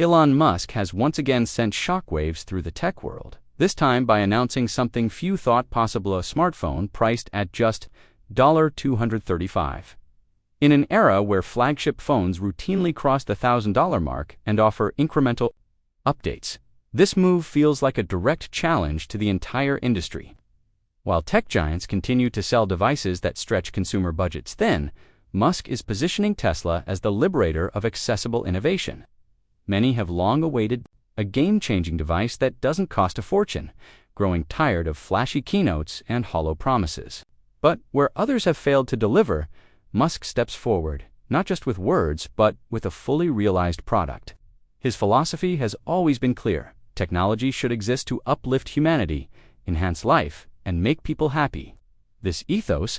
Elon Musk has once again sent shockwaves through the tech world, this time by announcing something few thought possible: a smartphone priced at just $235. In an era where flagship phones routinely cross the $1,000 mark and offer incremental updates, this move feels like a direct challenge to the entire industry. While tech giants continue to sell devices that stretch consumer budgets thin, Musk is positioning Tesla as the liberator of accessible innovation. Many have long awaited a game-changing device that doesn't cost a fortune, growing tired of flashy keynotes and hollow promises. But where others have failed to deliver, Musk steps forward, not just with words, but with a fully realized product. His philosophy has always been clear: technology should exist to uplift humanity, enhance life, and make people happy. This ethos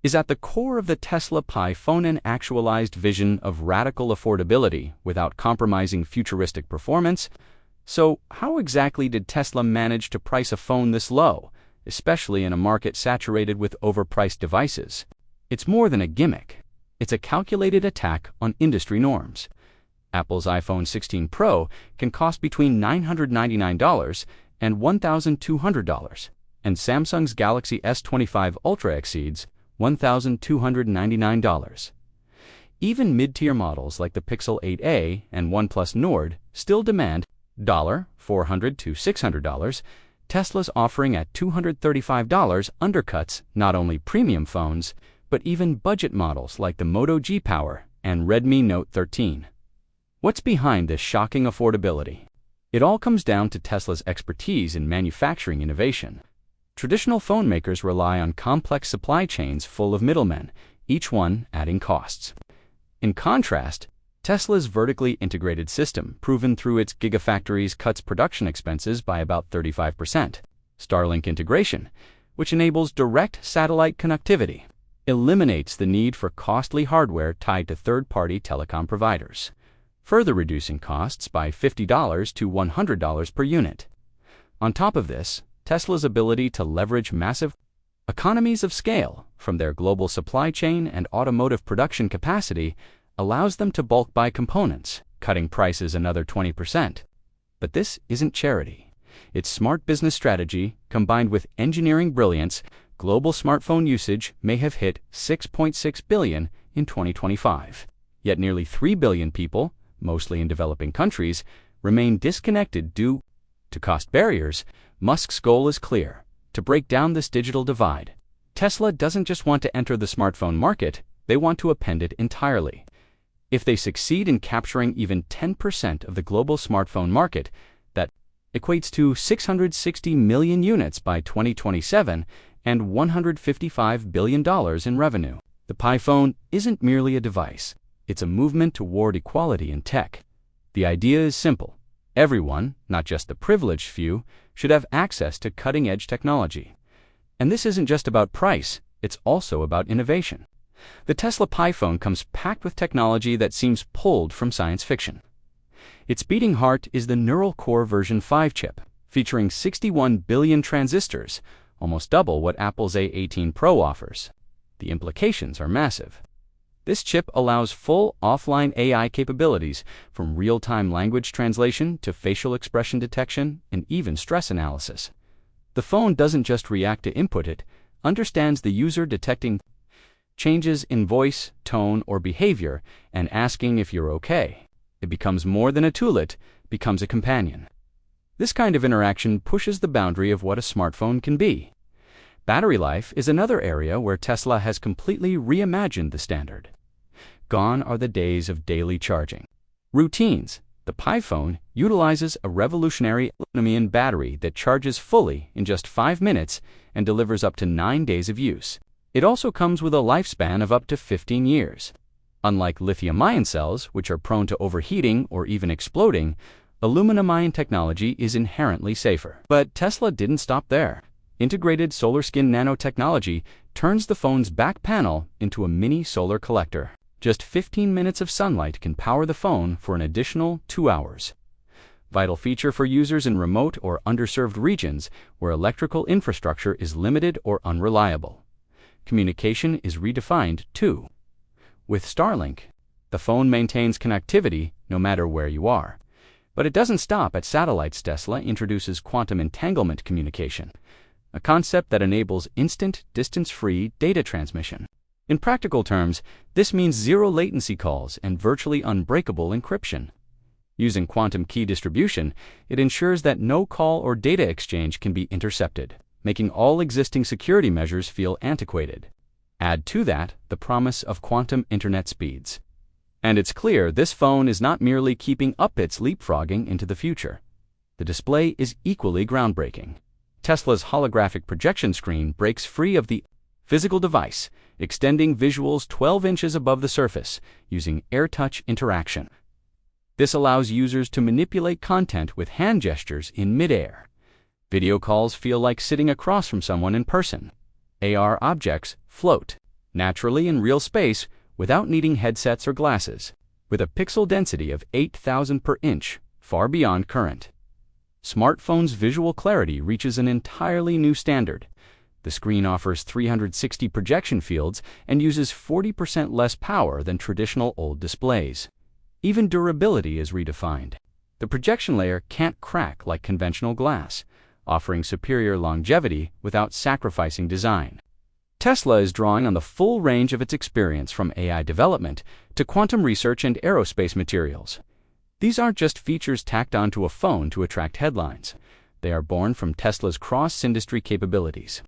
is at the core of the Tesla Pi phone, an actualized vision of radical affordability without compromising futuristic performance. So, how exactly did Tesla manage to price a phone this low, especially in a market saturated with overpriced devices? It's more than a gimmick. It's a calculated attack on industry norms. Apple's iPhone 16 Pro can cost between $999 and $1,200, and Samsung's Galaxy S25 Ultra exceeds $1,299. Even mid-tier models like the Pixel 8a and OnePlus Nord still demand $400 to $600. Tesla's offering at $235 undercuts not only premium phones, but even budget models like the Moto G Power and Redmi Note 13. What's behind this shocking affordability? It all comes down to Tesla's expertise in manufacturing innovation. Traditional phone makers rely on complex supply chains full of middlemen, each one adding costs. In contrast, Tesla's vertically integrated system, proven through its gigafactories, cuts production expenses by about 35%. Starlink integration, which enables direct satellite connectivity, eliminates the need for costly hardware tied to third-party telecom providers, further reducing costs by $50 to $100 per unit. On top of this, Tesla's ability to leverage massive economies of scale from their global supply chain and automotive production capacity allows them to bulk buy components, cutting prices another 20%. But this isn't charity. It's smart business strategy combined with engineering brilliance. Global smartphone usage may have hit 6.6 billion in 2025. Yet nearly 3 billion people, mostly in developing countries, remain disconnected due to cost barriers. Musk's goal is clear: to break down this digital divide. Tesla doesn't just want to enter the smartphone market, they want to upend it entirely. If they succeed in capturing even 10% of the global smartphone market, that equates to 660 million units by 2027 and $155 billion in revenue. The Pi phone isn't merely a device, it's a movement toward equality in tech. The idea is simple: everyone, not just the privileged few, should have access to cutting-edge technology. And this isn't just about price, it's also about innovation. The Tesla Pi phone comes packed with technology that seems pulled from science fiction. Its beating heart is the Neural Core version 5 chip, featuring 61 billion transistors, almost double what Apple's A18 Pro offers. The implications are massive. This chip allows full offline AI capabilities, from real-time language translation to facial expression detection and even stress analysis. The phone doesn't just react to input, it understands the user, detecting changes in voice, tone, or behavior and asking if you're okay. It becomes more than a tool, it becomes a companion. This kind of interaction pushes the boundary of what a smartphone can be. Battery life is another area where Tesla has completely reimagined the standard. Gone are the days of daily charging routines. The Pi phone utilizes a revolutionary lithium battery that charges fully in just 5 minutes and delivers up to 9 days of use. It also comes with a lifespan of up to 15 years. Unlike lithium-ion cells, which are prone to overheating or even exploding, aluminum-ion technology is inherently safer. But Tesla didn't stop there. Integrated solar skin nanotechnology turns the phone's back panel into a mini solar collector. Just 15 minutes of sunlight can power the phone for an additional 2 hours. Vital feature for users in remote or underserved regions where electrical infrastructure is limited or unreliable. Communication is redefined too. With Starlink, the phone maintains connectivity no matter where you are. But it doesn't stop at satellites. Tesla introduces quantum entanglement communication, a concept that enables instant, distance-free data transmission. In practical terms, this means zero latency calls and virtually unbreakable encryption. Using quantum key distribution, it ensures that no call or data exchange can be intercepted, making all existing security measures feel antiquated. Add to that the promise of quantum internet speeds. And it's clear this phone is not merely keeping up, it's leapfrogging into the future. The display is equally groundbreaking. Tesla's holographic projection screen breaks free of the physical device, extending visuals 12 inches above the surface using AirTouch interaction. This allows users to manipulate content with hand gestures in midair. Video calls feel like sitting across from someone in person. AR objects float naturally in real space without needing headsets or glasses, with a pixel density of 8,000 per inch, far beyond current. Smartphones' visual clarity reaches an entirely new standard. The screen offers 360 projection fields and uses 40% less power than traditional old displays. Even durability is redefined. The projection layer can't crack like conventional glass, offering superior longevity without sacrificing design. Tesla is drawing on the full range of its experience from AI development to quantum research and aerospace materials. These aren't just features tacked onto a phone to attract headlines. They are born from Tesla's cross-industry capabilities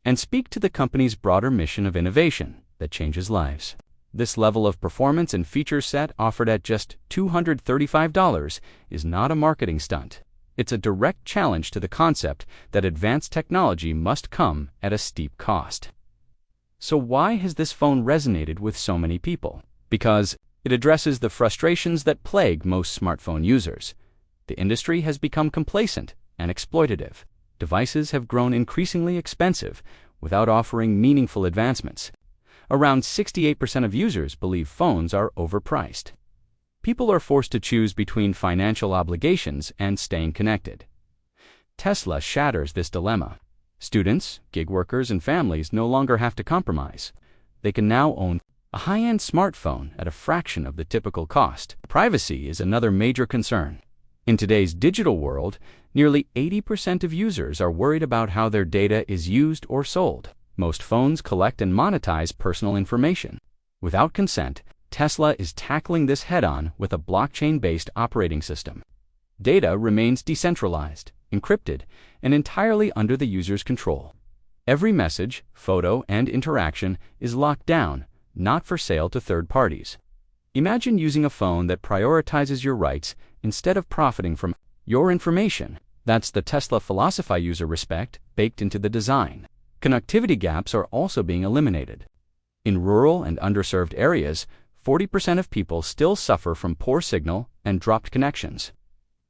and speak to the company's broader mission of innovation that changes lives. This level of performance and feature set offered at just $235 is not a marketing stunt. It's a direct challenge to the concept that advanced technology must come at a steep cost. So why has this phone resonated with so many people? Because it addresses the frustrations that plague most smartphone users. The industry has become complacent and exploitative. Devices have grown increasingly expensive without offering meaningful advancements. Around 68% of users believe phones are overpriced. People are forced to choose between financial obligations and staying connected. Tesla shatters this dilemma. Students, gig workers, and families no longer have to compromise. They can now own a high-end smartphone at a fraction of the typical cost. Privacy is another major concern. In today's digital world, nearly 80% of users are worried about how their data is used or sold. Most phones collect and monetize personal information. Without consent, Tesla is tackling this head-on with a blockchain-based operating system. Data remains decentralized, encrypted, and entirely under the user's control. Every message, photo, and interaction is locked down, not for sale to third parties. Imagine using a phone that prioritizes your rights instead of profiting from your information. That's the Tesla philosophy: user respect baked into the design. Connectivity gaps are also being eliminated. In rural and underserved areas, 40% of people still suffer from poor signal and dropped connections.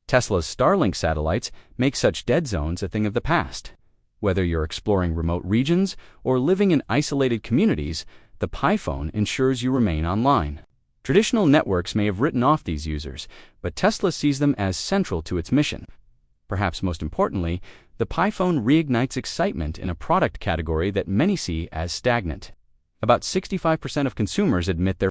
Tesla's Starlink satellites make such dead zones a thing of the past. Whether you're exploring remote regions or living in isolated communities, the Pi phone ensures you remain online. Traditional networks may have written off these users, but Tesla sees them as central to its mission. Perhaps most importantly, the Pi phone reignites excitement in a product category that many see as stagnant. About 65% of consumers admit they're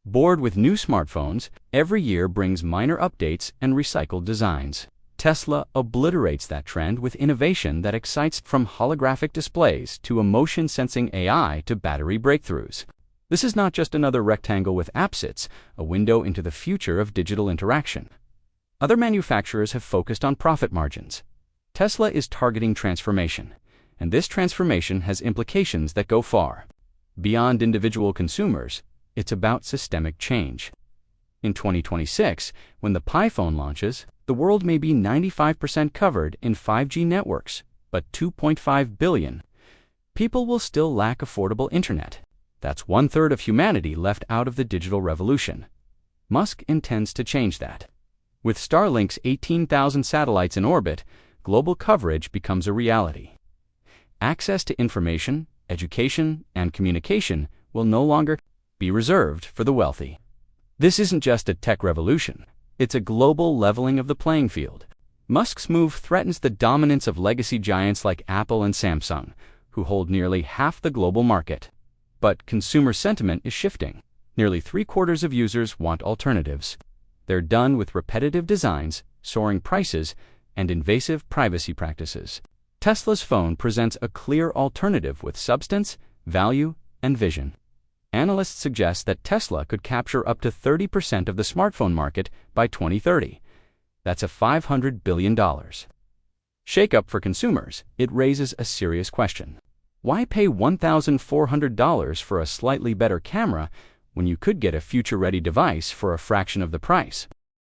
bored with new smartphones. Every year brings minor updates and recycled designs. Tesla obliterates that trend with innovation that excites, from holographic displays to emotion-sensing AI to battery breakthroughs. This is not just another rectangle with apps, it's a window into the future of digital interaction. Other manufacturers have focused on profit margins. Tesla is targeting transformation, and this transformation has implications that go far beyond individual consumers. It's about systemic change. In 2026, when the Pi phone launches, the world may be 95% covered in 5G networks, but 2.5 billion people will still lack affordable internet. That's 1/3 of humanity left out of the digital revolution. Musk intends to change that. With Starlink's 18,000 satellites in orbit, global coverage becomes a reality. Access to information, education, and communication will no longer be reserved for the wealthy. This isn't just a tech revolution. It's a global leveling of the playing field. Musk's move threatens the dominance of legacy giants like Apple and Samsung, who hold nearly half the global market. But consumer sentiment is shifting. Nearly 3/4 of users want alternatives. They're done with repetitive designs, soaring prices, and invasive privacy practices. Tesla's phone presents a clear alternative with substance, value, and vision. Analysts suggest that Tesla could capture up to 30% of the smartphone market by 2030. That's a $500 billion. Shake-up for consumers, it raises a serious question. Why pay $1,400 for a slightly better camera when you could get a future-ready device for a fraction of the price?